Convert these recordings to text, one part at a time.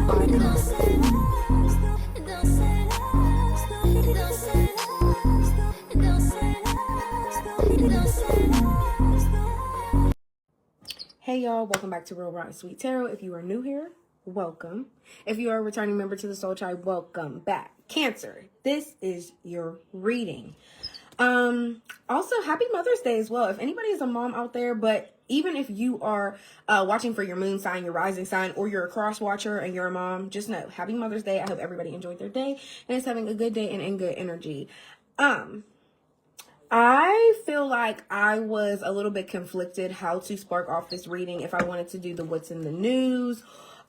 Hey y'all, welcome back to Real Rock Sweet Tarot. If you are new here, welcome. If you are a returning member to the Soul Tribe, welcome back. Cancer, this is your reading. Also, happy Mother's Day as well. If anybody is a mom out there, but even if you are watching for your moon sign, your rising sign, or you're a cross watcher and you're a mom, just know, happy Mother's Day. I hope everybody enjoyed their day and is having a good day and in good energy. I feel like I was a little bit conflicted how to spark off this reading, if I wanted to do the what's in the news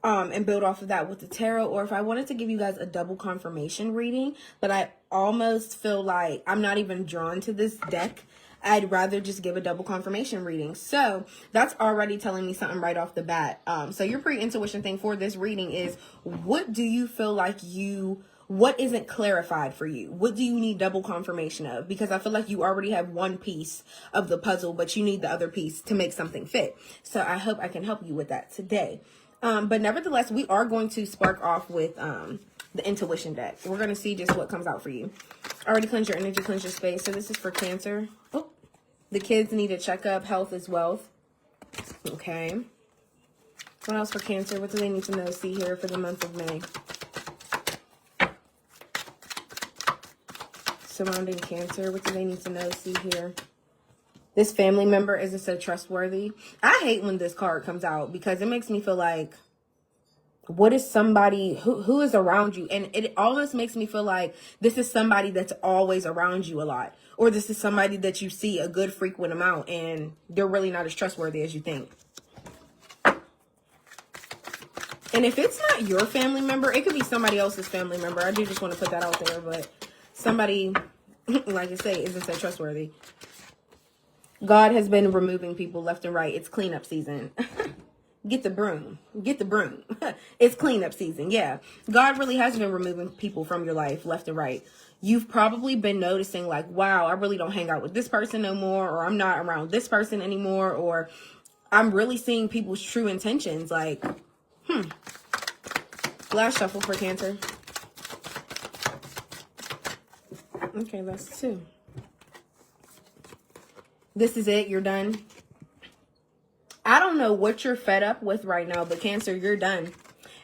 and build off of that with the tarot, or if I wanted to give you guys a double confirmation reading. But I almost feel like I'm not even drawn to this deck. I'd rather just give a double confirmation reading. So that's already telling me something right off the bat. So your pre-intuition thing for this reading is, what do you feel like what isn't clarified for you? What do you need double confirmation of? Because I feel like you already have one piece of the puzzle, but you need the other piece to make something fit. So I hope I can help you with that today. But nevertheless, we are going to spark off with the intuition deck. We're going to see just what comes out for you. Already cleanse your energy, cleanse your space. So this is for Cancer. Oh, the kids need a checkup. Health is wealth. Okay. What else for Cancer? What do they need to know, see here for the month of May? Surrounding Cancer, what do they need to know, see here? This family member, is this so trustworthy? I hate when this card comes out because it makes me feel like, what is somebody who is around you? And it almost makes me feel like this is somebody that's always around you a lot, or this is somebody that you see a good frequent amount and they're really not as trustworthy as you think. And if it's not your family member, it could be somebody else's family member. I do just want to put that out there, but somebody, like I say, isn't so trustworthy. God has been removing people left and right. It's cleanup season. Get the broom. Get the broom. It's cleanup season. Yeah. God really has been removing people from your life left and right. You've probably been noticing like, wow, I really don't hang out with this person no more, or I'm not around this person anymore, or I'm really seeing people's true intentions. Like, last shuffle for Cancer. Okay, that's 2. This is it. You're done. I don't know what you're fed up with right now, but Cancer, you're done.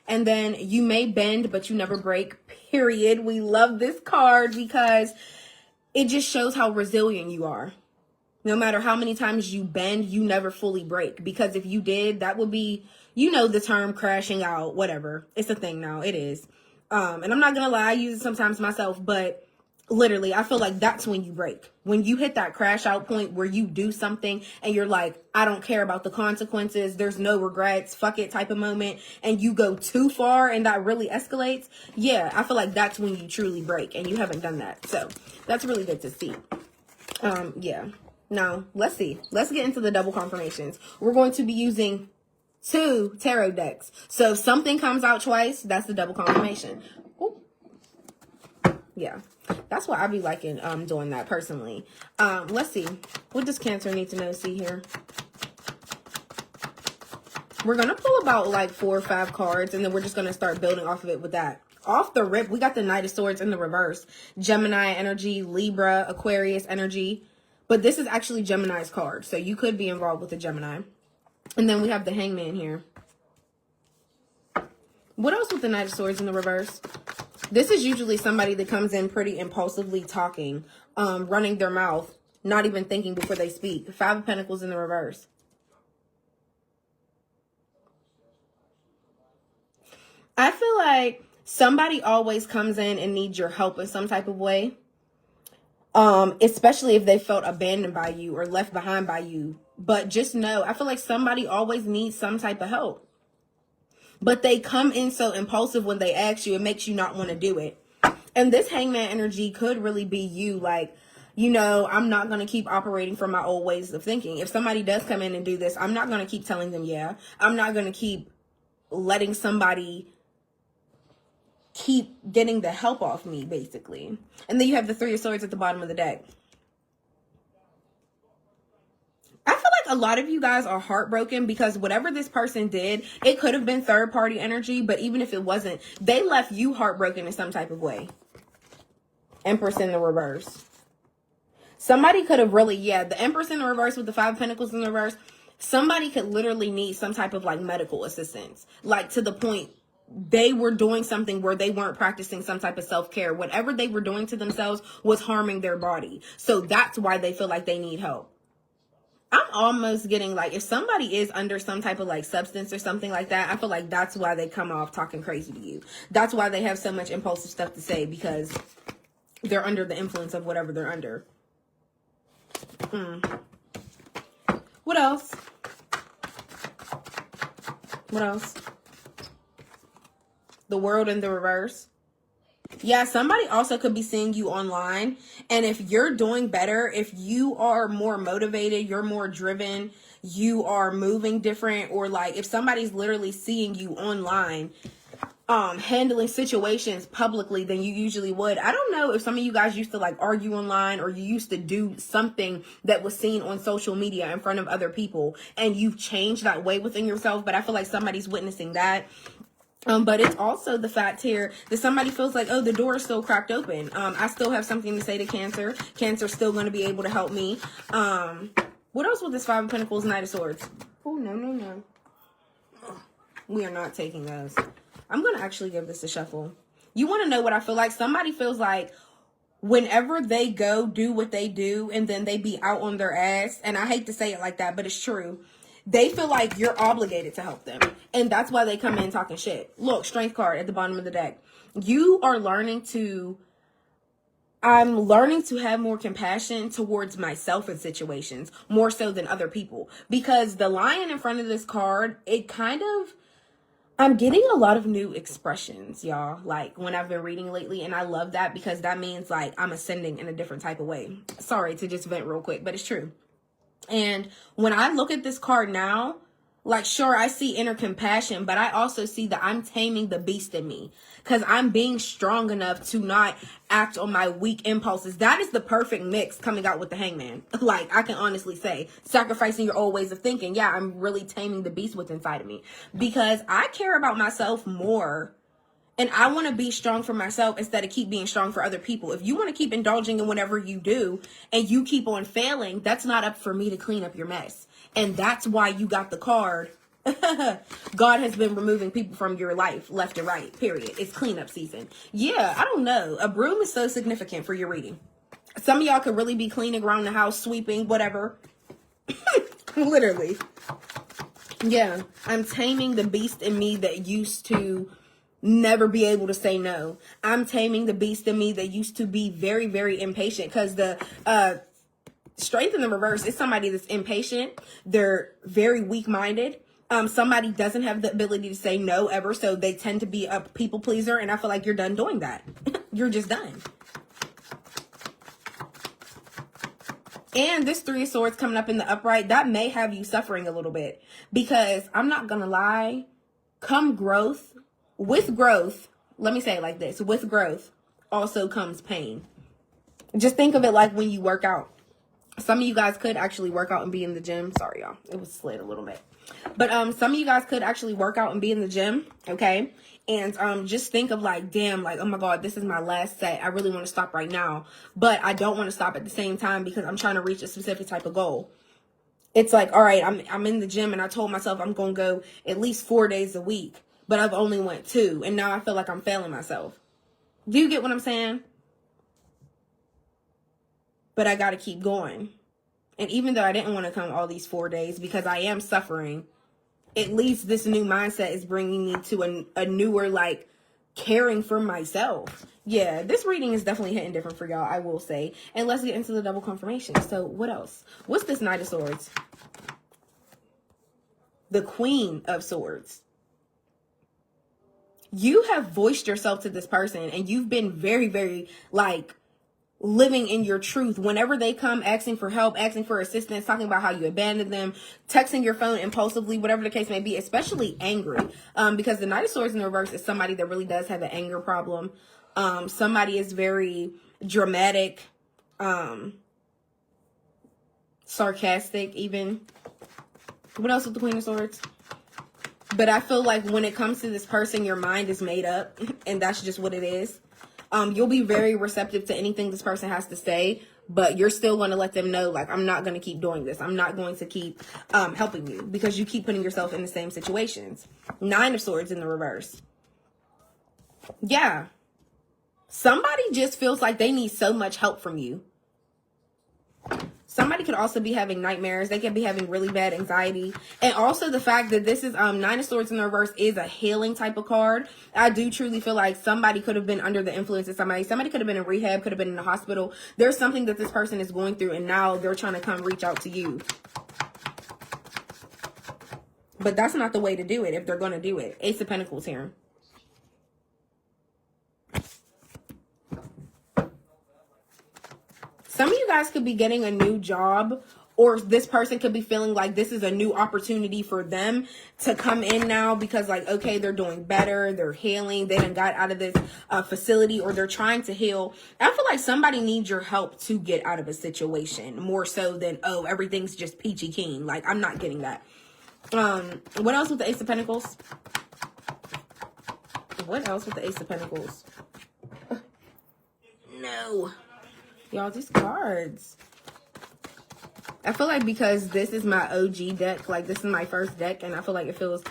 And then you may bend, but you never break, period. We love this card because it just shows how resilient you are. No matter how many times you bend, you never fully break. Because if you did, that would be, you know, the term crashing out, whatever. It's a thing now. It is. And I'm not going to lie, I use it sometimes myself, but literally, I feel like that's when you break. When you hit that crash out point where you do something and you're like, I don't care about the consequences. There's no regrets. Fuck it type of moment. And you go too far and that really escalates. Yeah, I feel like that's when you truly break, and you haven't done that. So that's really good to see. Yeah. Now, let's see. Let's get into the double confirmations. We're going to be using 2 tarot decks. So if something comes out twice, that's the double confirmation. Ooh. Yeah. That's why I be liking doing that personally. Let's see. What does Cancer need to know, see here? We're going to pull about like 4 or 5 cards, and then we're just going to start building off of it with that. Off the rip, we got the Knight of Swords in the reverse. Gemini energy, Libra, Aquarius energy. But this is actually Gemini's card, so you could be involved with the Gemini. And then we have the Hangman here. What else with the Knight of Swords in the reverse? This is usually somebody that comes in pretty impulsively talking, running their mouth, not even thinking before they speak. 5 of Pentacles in the reverse. I feel like somebody always comes in and needs your help in some type of way. Especially if they felt abandoned by you or left behind by you. But just know, I feel like somebody always needs some type of help. But they come in so impulsive when they ask you, it makes you not want to do it. And this Hangman energy could really be you, like, you know, I'm not going to keep operating from my old ways of thinking. If somebody does come in and do this, I'm not going to keep telling them, yeah. I'm not going to keep letting somebody keep getting the help off me, basically. And then you have the 3 of Swords at the bottom of the deck. I feel like a lot of you guys are heartbroken because whatever this person did, it could have been third party energy, but even if it wasn't, they left you heartbroken in some type of way. Empress in the reverse. Somebody could have really, the Empress in the reverse with the Five of Pentacles in the reverse, somebody could literally need some type of like medical assistance, like to the point they were doing something where they weren't practicing some type of self-care. Whatever they were doing to themselves was harming their body. So that's why they feel like they need help. I'm almost getting like, if somebody is under some type of like substance or something like that, I feel like that's why they come off talking crazy to you. That's why they have so much impulsive stuff to say, because they're under the influence of whatever they're under. What else? What else? The World in the reverse. Yeah, somebody also could be seeing you online. And if you're doing better, if you are more motivated, you're more driven, you are moving different, or like if somebody's literally seeing you online, handling situations publicly than you usually would. I don't know if some of you guys used to like argue online, or you used to do something that was seen on social media in front of other people, and you've changed that way within yourself. But I feel like somebody's witnessing that. But it's also the fact here that somebody feels like, oh, the door is still cracked open. I still have something to say to Cancer. Cancer's still going to be able to help me. What else with this Five of Pentacles, Knight of Swords? Oh, no. We are not taking those. I'm going to actually give this a shuffle. You want to know what I feel like? Somebody feels like whenever they go do what they do and then they be out on their ass, and I hate to say it like that, but it's true. They feel like you're obligated to help them. And that's why they come in talking shit. Look, Strength card at the bottom of the deck. You are I'm learning to have more compassion towards myself in situations, more so than other people. Because the lion in front of this card, I'm getting a lot of new expressions, y'all, like when I've been reading lately. And I love that because that means like I'm ascending in a different type of way. Sorry to just vent real quick, but it's true. And when I look at this card now, like, sure, I see inner compassion, but I also see that I'm taming the beast in me because I'm being strong enough to not act on my weak impulses. That is the perfect mix coming out with the Hangman. Like, I can honestly say, sacrificing your old ways of thinking. Yeah, I'm really taming the beast within inside of me because I care about myself more. And I want to be strong for myself instead of keep being strong for other people. If you want to keep indulging in whatever you do and you keep on failing, that's not up for me to clean up your mess. And that's why you got the card. God has been removing people from your life left and right, period. It's cleanup season. Yeah, I don't know. A broom is so significant for your reading. Some of y'all could really be cleaning around the house, sweeping, whatever. Literally. Yeah, I'm taming the beast in me that used to never be able to say no. I'm taming the beast in me that used to be very, very impatient, because the Strength in the reverse is somebody that's impatient. They're very weak-minded. Somebody doesn't have the ability to say no ever, so they tend to be a people pleaser, and I feel like you're done doing that. You're just done. And this Three of Swords coming up in the upright, that may have you suffering a little bit, because I'm not gonna lie, with growth, let me say it like this, with growth also comes pain. Just think of it like when you work out. Some of you guys could actually work out and be in the gym. Sorry, y'all. It was slid a little bit. But some of you guys could actually work out and be in the gym, okay? And just think of like, damn, like, oh my God, this is my last set. I really want to stop right now. But I don't want to stop at the same time because I'm trying to reach a specific type of goal. It's like, all right, I'm in the gym and I told myself I'm going to go at least 4 days a week. But I've only went 2. And now I feel like I'm failing myself. Do you get what I'm saying? But I got to keep going. And even though I didn't want to come all these 4 days because I am suffering, at least this new mindset is bringing me to a newer, like, caring for myself. Yeah, this reading is definitely hitting different for y'all, I will say. And let's get into the double confirmation. So what else? What's this Knight of Swords? The Queen of Swords. You have voiced yourself to this person and you've been very, very, like, living in your truth. Whenever they come asking for help, asking for assistance, talking about how you abandoned them, texting your phone impulsively, whatever the case may be, especially angry, because the Knight of Swords in the reverse is somebody that really does have an anger problem. Somebody is very dramatic, sarcastic even. What else with the Queen of Swords? But I feel like when it comes to this person, your mind is made up, and that's just what it is. You'll be very receptive to anything this person has to say, but you're still going to let them know, like, I'm not going to keep doing this. I'm not going to keep helping you because you keep putting yourself in the same situations. 9 of Swords in the reverse. Yeah. Somebody just feels like they need so much help from you. Somebody could also be having nightmares. They could be having really bad anxiety. And also the fact that this is 9 of Swords in the reverse is a healing type of card. I do truly feel like somebody could have been under the influence of somebody. Somebody could have been in rehab, could have been in the hospital. There's something that this person is going through, and now they're trying to come reach out to you. But that's not the way to do it if they're going to do it. Ace of Pentacles here. Some of you guys could be getting a new job, or this person could be feeling like this is a new opportunity for them to come in now because, like, okay, they're doing better, they're healing, they done got out of this facility, or they're trying to heal. I feel like somebody needs your help to get out of a situation more so than, oh, everything's just peachy keen. Like, I'm not getting that. What else with the Ace of Pentacles? What else with the Ace of Pentacles? No. Y'all, these cards. I feel like because this is my OG deck, like this is my first deck, and I feel like it feels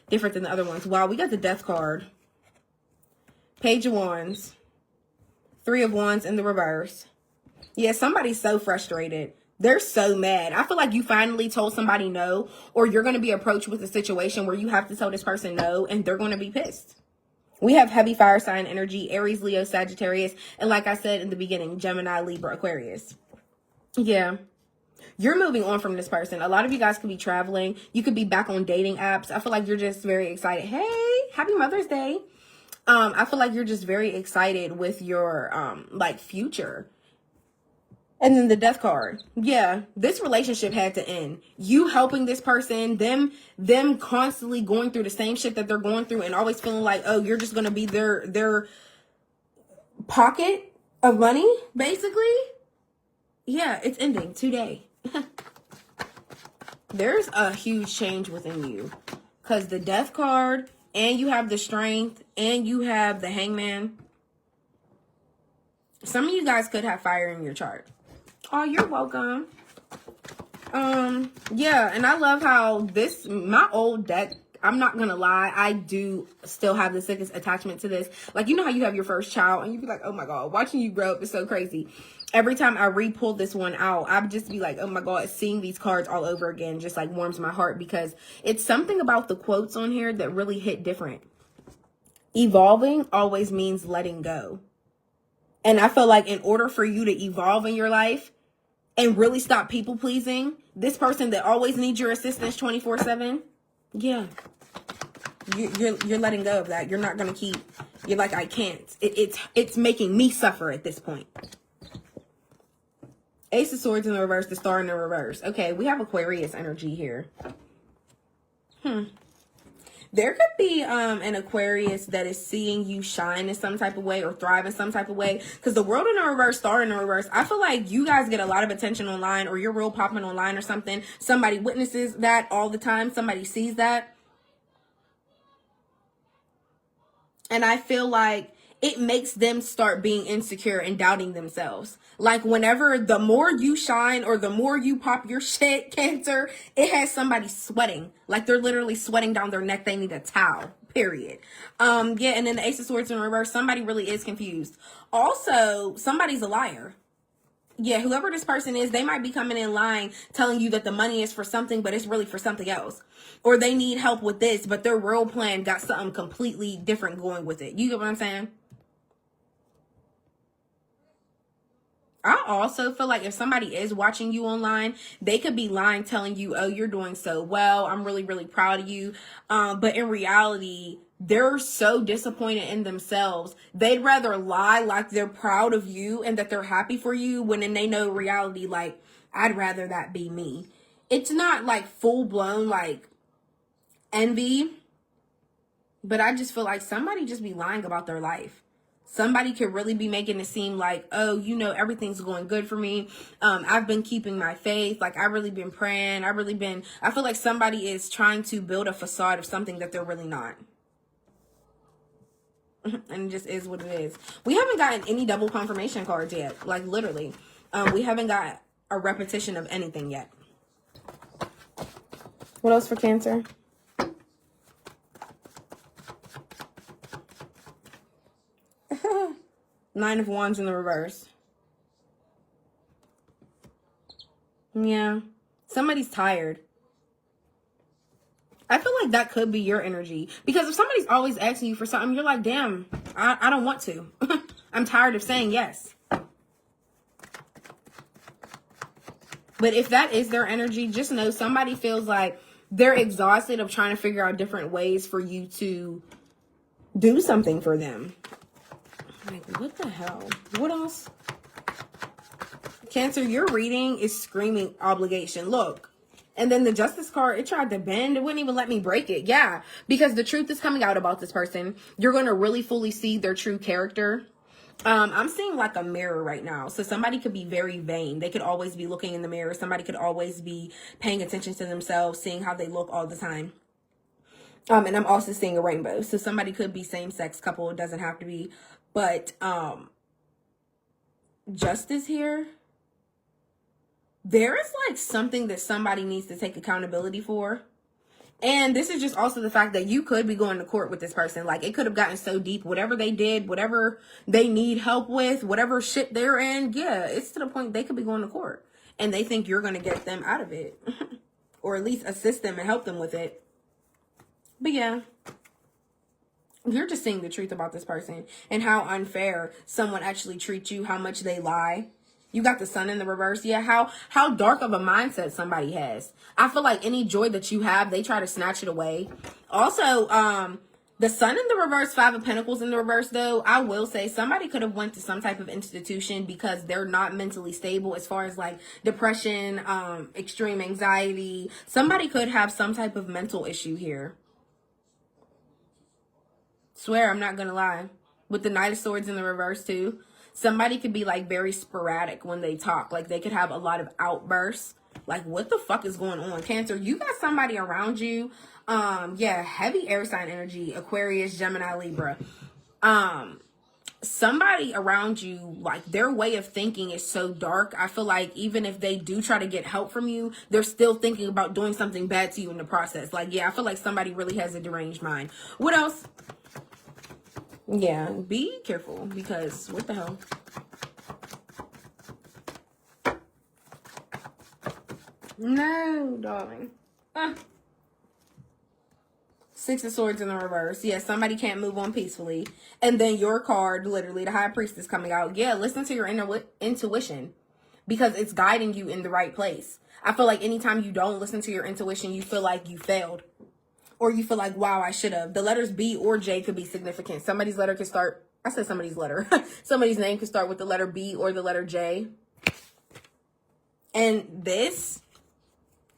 different than the other ones. Wow, we got the Death card. Page of Wands. 3 of Wands in the reverse. Yeah, somebody's so frustrated. They're so mad. I feel like you finally told somebody no, or you're going to be approached with a situation where you have to tell this person no, and they're going to be pissed. We have heavy fire sign energy, Aries, Leo, Sagittarius, and like I said in the beginning, Gemini, Libra, Aquarius. Yeah. You're moving on from this person. A lot of you guys could be traveling. You could be back on dating apps. I feel like you're just very excited. Hey, happy Mother's Day. I feel like you're just very excited with your, like, future. And then the Death card. Yeah, this relationship had to end. You helping this person, them constantly going through the same shit that they're going through and always feeling like, oh, you're just going to be their pocket of money, basically. Yeah, it's ending today. There's a huge change within you. Because the Death card, and you have the Strength, and you have the Hangman. Some of you guys could have fire in your chart. Oh, you're welcome. Yeah, and I love how this, my old deck, I'm not gonna lie, I do still have the sickest attachment to this. Like, you know how you have your first child and you be like, oh my God, watching you grow up is so crazy. Every time I re-pull this one out, I'd just be like, oh my God, seeing these cards all over again just like warms my heart, because it's something about the quotes on here that really hit different. Evolving always means letting go. And I feel like in order for you to evolve in your life and really stop people pleasing, this person that always needs your assistance 24/7, yeah, you're letting go of that. You're not gonna keep. You're like, I can't. It's making me suffer at this point. Ace of Swords in the reverse, the Star in the reverse. Okay, we have Aquarius energy here. There could be an Aquarius that is seeing you shine in some type of way or thrive in some type of way. Because the World in the reverse, Star in the reverse, I feel like you guys get a lot of attention online, or you're real popping online or something. Somebody witnesses that all the time. Somebody sees that. And I feel like it makes them start being insecure and doubting themselves. Like, whenever the more you shine or the more you pop your shit, Cancer, it has somebody sweating. Like, they're literally sweating down their neck. They need a towel, period. Yeah, and then the Ace of Swords in reverse, somebody really is confused. Also, somebody's a liar. Yeah, whoever this person is, they might be coming in lying, telling you that the money is for something, but it's really for something else. Or they need help with this, but their real plan got something completely different going with it. You get what I'm saying? I also feel like if somebody is watching you online, they could be lying, telling you, oh, you're doing so well, I'm really, really proud of you. But in reality, they're so disappointed in themselves. They'd rather lie like they're proud of you and that they're happy for you, when then they know reality, like, I'd rather that be me. It's not like full blown like envy, but I just feel like somebody just be lying about their life. Somebody could really be making it seem like, oh, you know, everything's going good for me. I've been keeping my faith. Like, I've really been praying. I feel like somebody is trying to build a facade of something that they're really not. And it just is what it is. We haven't gotten any double confirmation cards yet. Like, literally. We haven't got a repetition of anything yet. What else for Cancer? Nine of Wands in the reverse. Yeah. Somebody's tired. I feel like that could be your energy. Because if somebody's always asking you for something, you're like, damn, I don't want to. I'm tired of saying yes. But if that is their energy, just know somebody feels like they're exhausted of trying to figure out different ways for you to do something for them. Like, what the hell? What else? Cancer, your reading is screaming obligation. Look. And then the Justice card, it tried to bend. It wouldn't even let me break it. Yeah. Because the truth is coming out about this person. You're going to really fully see their true character. I'm seeing like a mirror right now. So somebody could be very vain. They could always be looking in the mirror. Somebody could always be paying attention to themselves, seeing how they look all the time. And I'm also seeing a rainbow. So somebody could be same-sex couple. It doesn't have to be. But Justice here. There is like something that somebody needs to take accountability for. And this is just also the fact that you could be going to court with this person. Like, it could have gotten so deep. Whatever they did, whatever they need help with, whatever shit they're in, yeah, it's to the point they could be going to court. And they think you're going to get them out of it. Or at least assist them and help them with it. But yeah. You're just seeing the truth about this person. And how unfair someone actually treats you. How much they lie. You got the Sun in the reverse. Yeah, how dark of a mindset somebody has. I feel like any joy that you have, they try to snatch it away. Also, the Sun in the reverse, Five of Pentacles in the reverse, though, I will say somebody could have went to some type of institution because they're not mentally stable as far as like depression, extreme anxiety. Somebody could have some type of mental issue here. Swear, I'm not going to lie. With the Knight of Swords in the reverse, too. Somebody could be like very sporadic when they talk. Like they could have a lot of outbursts. Like, what the fuck is going on? Cancer, you got somebody around you. Yeah, heavy air sign energy. Aquarius, Gemini, Libra. Somebody around you, like their way of thinking is so dark. I feel like even if they do try to get help from you, they're still thinking about doing something bad to you in the process. Like, yeah, I feel like somebody really has a deranged mind. What else? Yeah, be careful because what the hell? No, darling. Six of Swords in the reverse. Yeah, somebody can't move on peacefully. And then your card, literally, the High Priestess coming out. Yeah, listen to your intuition because it's guiding you in the right place. I feel like anytime you don't listen to your intuition, you feel like you failed. Or you feel like, wow, I should have. The letters B or J could be significant. Somebody's letter could start, I said somebody's letter. Somebody's name could start with the letter B or the letter J. And this,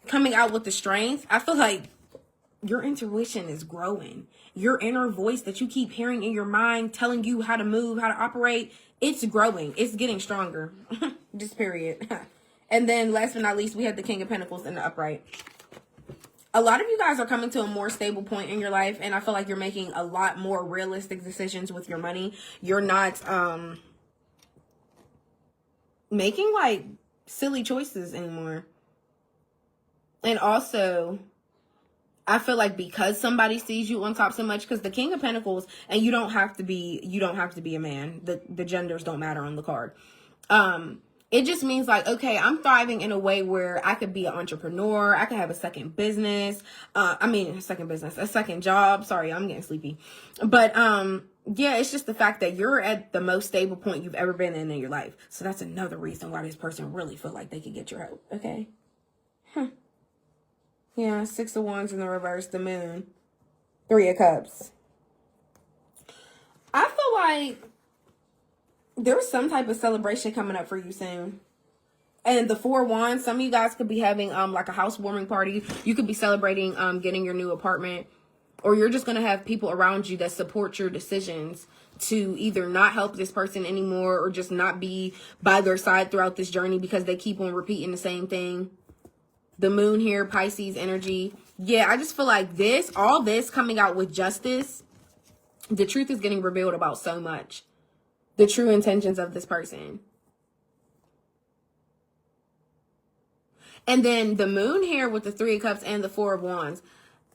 coming out with the strength, I feel like your intuition is growing. Your inner voice that you keep hearing in your mind, telling you how to move, how to operate, it's growing. It's getting stronger. Just period. And then last but not least, we have the King of Pentacles in the upright. A lot of you guys are coming to a more stable point in your life, and I feel like you're making a lot more realistic decisions with your money. You're not making like silly choices anymore. And also, I feel like because somebody sees you on top so much, because the King of Pentacles, and you don't have to be a man. The genders don't matter on the card. It just means like, okay, I'm thriving in a way where I could be an entrepreneur. I could have a second business. A second job. Sorry, I'm getting sleepy. But, yeah, it's just the fact that you're at the most stable point you've ever been in your life. So that's another reason why this person really feel like they could get your help. Okay. Yeah. Six of Wands in the reverse, the Moon. Three of Cups. I feel like there's some type of celebration coming up for you soon. And the Four of Wands, some of you guys could be having like a housewarming party. You could be celebrating getting your new apartment. or you're just going to have people around you that support your decisions to either not help this person anymore or just not be by their side throughout this journey because they keep on repeating the same thing. The moon here, Pisces energy. Yeah, I just feel like all this coming out with justice, the truth is getting revealed about so much. The true intentions of this person. And then the moon here with the 3 of Cups and the 4 of Wands.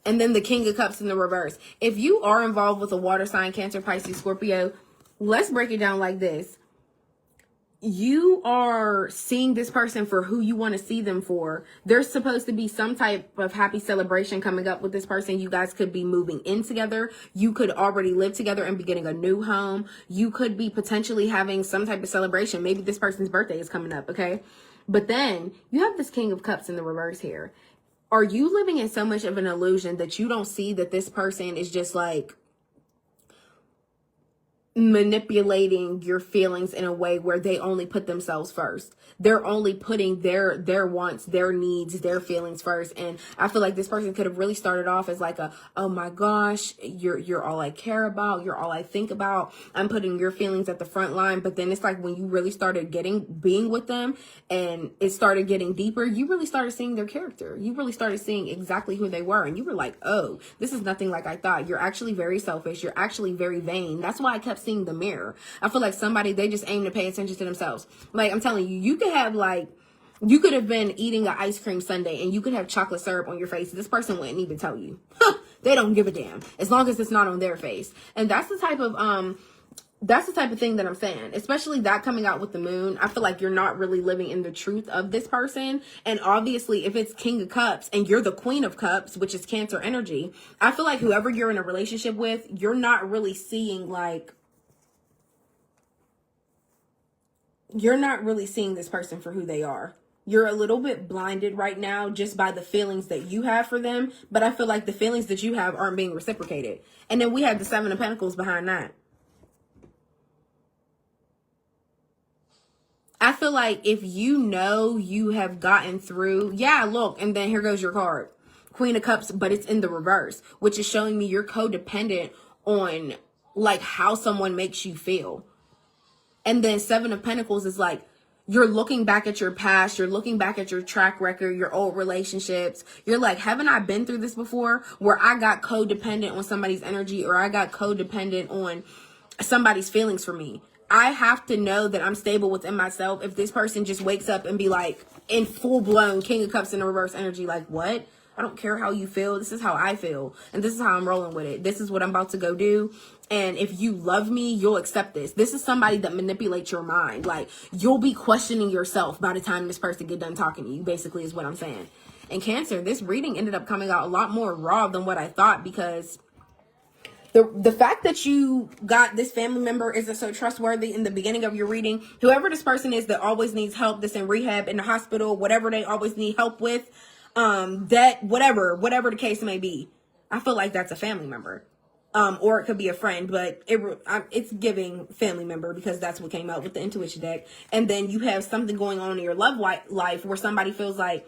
And then the King of Cups in the reverse. If you are involved with a water sign, Cancer, Pisces, Scorpio, let's break it down like this. You are seeing this person for who you want to see them for. There's supposed to be some type of happy celebration coming up with this person. You guys could be moving in together. You could already live together and be getting a new home. You could be potentially having some type of celebration. Maybe this person's birthday is coming up, okay? But then you have this King of Cups in the reverse here. Are you living in so much of an illusion that you don't see that this person is just like manipulating your feelings in a way where they only put themselves first? They're only putting their wants, their needs, their feelings first. And I feel like this person could have really started off as like oh my gosh, you're all I care about, you're all I think about, I'm putting your feelings at the front line. But then it's like when you really started being with them and it started getting deeper, you really started seeing their character. You really started seeing exactly who they were. And you were like, oh, this is nothing like I thought. You're actually very selfish. You're actually very vain. That's why I kept seeing the mirror. I feel like somebody, they just aim to pay attention to themselves. Like I'm telling you, you could have been eating an ice cream sundae and you could have chocolate syrup on your face. This person wouldn't even tell you. They don't give a damn as long as it's not on their face. And that's the type of thing that I'm saying, especially that coming out with the moon. I feel like you're not really living in the truth of this person. And obviously if it's King of Cups and you're the Queen of Cups, which is Cancer energy, I feel like whoever you're in a relationship with, you're not really seeing this person for who they are. You're a little bit blinded right now just by the feelings that you have for them. But I feel like the feelings that you have aren't being reciprocated. And then we have the 7 of Pentacles behind that. I feel like if you know you have gotten through, yeah, look, and then here goes your card. Queen of Cups, but it's in the reverse, which is showing me you're codependent on like how someone makes you feel. And then 7 of Pentacles is like, you're looking back at your past. You're looking back at your track record, your old relationships. You're like, haven't I been through this before where I got codependent on somebody's energy or I got codependent on somebody's feelings for me? I have to know that I'm stable within myself. If this person just wakes up and be like in full blown King of Cups in the reverse energy, like what? I don't care how you feel. This is how I feel. And this is how I'm rolling with it. This is what I'm about to go do. And if you love me, you'll accept this. This is somebody that manipulates your mind. Like you'll be questioning yourself by the time this person get done talking to you, basically is what I'm saying. And Cancer, this reading ended up coming out a lot more raw than what I thought, because the fact that you got this family member isn't so trustworthy in the beginning of your reading. Whoever this person is that always needs help, that's in rehab, in the hospital, whatever they always need help with, that whatever the case may be, I feel like that's a family member. Or it could be a friend, but it's giving family member because that's what came out with the intuition deck. And then you have something going on in your love life where somebody feels like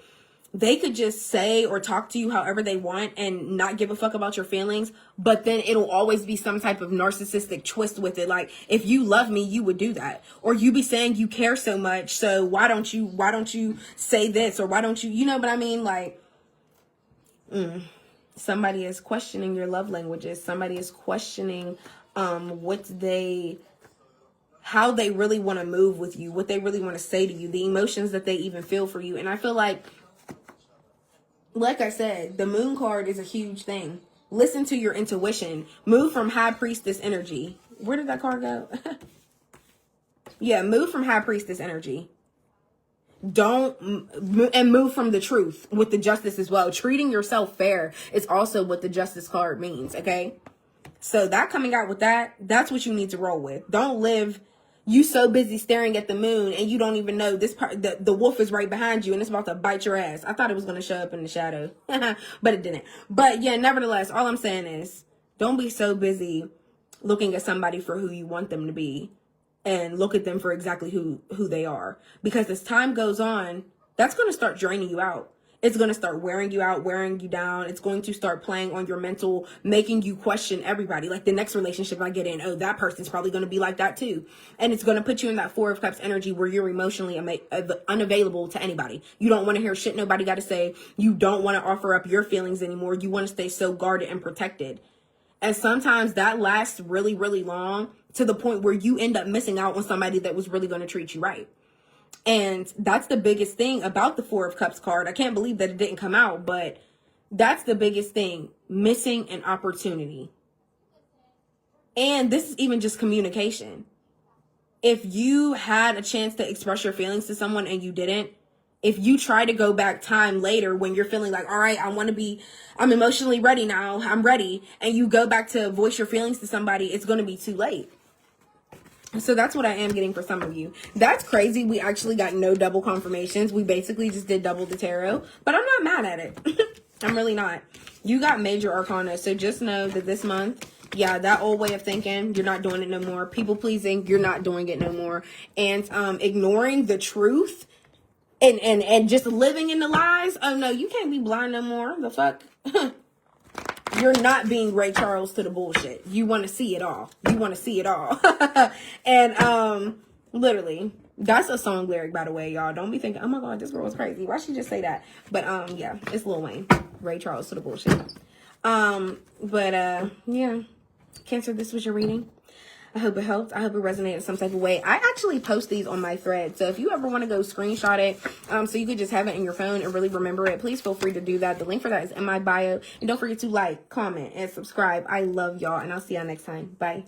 they could just say or talk to you however they want and not give a fuck about your feelings, but then it'll always be some type of narcissistic twist with it. Like, if you love me, you would do that. Or you be saying you care so much, so why don't you say this? Or why don't you, you know what I mean? Like, somebody is questioning your love languages. Somebody is questioning how they really want to move with you, what they really want to say to you, the emotions that they even feel for you. And I feel like I said, the moon card is a huge thing. Listen to your intuition. Move from High Priestess energy. Where did that card go? Yeah, move from High Priestess energy. And move from the truth with the Justice as well. Treating yourself fair is also what the Justice card means, okay? So that coming out with that's what you need to roll with. Don't live you so busy staring at the moon and you don't even know this part, the wolf is right behind you and it's about to bite your ass. I thought it was going to show up in the shadow, but it didn't. But yeah, nevertheless, all I'm saying is don't be so busy looking at somebody for who you want them to be and look at them for exactly who they are. Because as time goes on, that's going to start draining you out. It's going to start wearing you out, wearing you down. It's going to start playing on your mental, making you question everybody. Like the next relationship I get in, oh, that person's probably going to be like that too. And it's going to put you in that Four of Cups energy where you're emotionally unavailable to anybody. You don't want to hear shit nobody got to say. You don't want to offer up your feelings anymore. You want to stay so guarded and protected. And sometimes that lasts really, really long, to the point where you end up missing out on somebody that was really going to treat you right. And that's the biggest thing about the Four of Cups card. I can't believe that it didn't come out, but that's the biggest thing. Missing an opportunity. And this is even just communication. If you had a chance to express your feelings to someone and you didn't, if you try to go back time later when you're feeling like, all right, I'm emotionally ready now, I'm ready, and you go back to voice your feelings to somebody, it's going to be too late. So that's what I am getting for some of you. That's crazy. We actually got no double confirmations. We basically just did double the tarot, but I'm not mad at it. I'm really not. You got major arcana. So just know that this month, yeah, that old way of thinking, you're not doing it no more. People pleasing, you're not doing it no more. And ignoring the truth and just living in the lies. Oh no, you can't be blind no more. The fuck? You're not being Ray Charles to the bullshit. You want to see it all. You want to see it all. And literally, that's a song lyric, by the way, y'all. Don't be thinking, oh my God, this girl is crazy. Why she just say that? But yeah, it's Lil Wayne. Ray Charles to the bullshit. Yeah. Cancer, this was your reading. I hope it helped. I hope it resonated some type of way. I actually post these on my thread. So if you ever want to go screenshot it, so you could just have it in your phone and really remember it, please feel free to do that. The link for that is in my bio. And don't forget to like, comment, and subscribe. I love y'all, and I'll see y'all next time. Bye.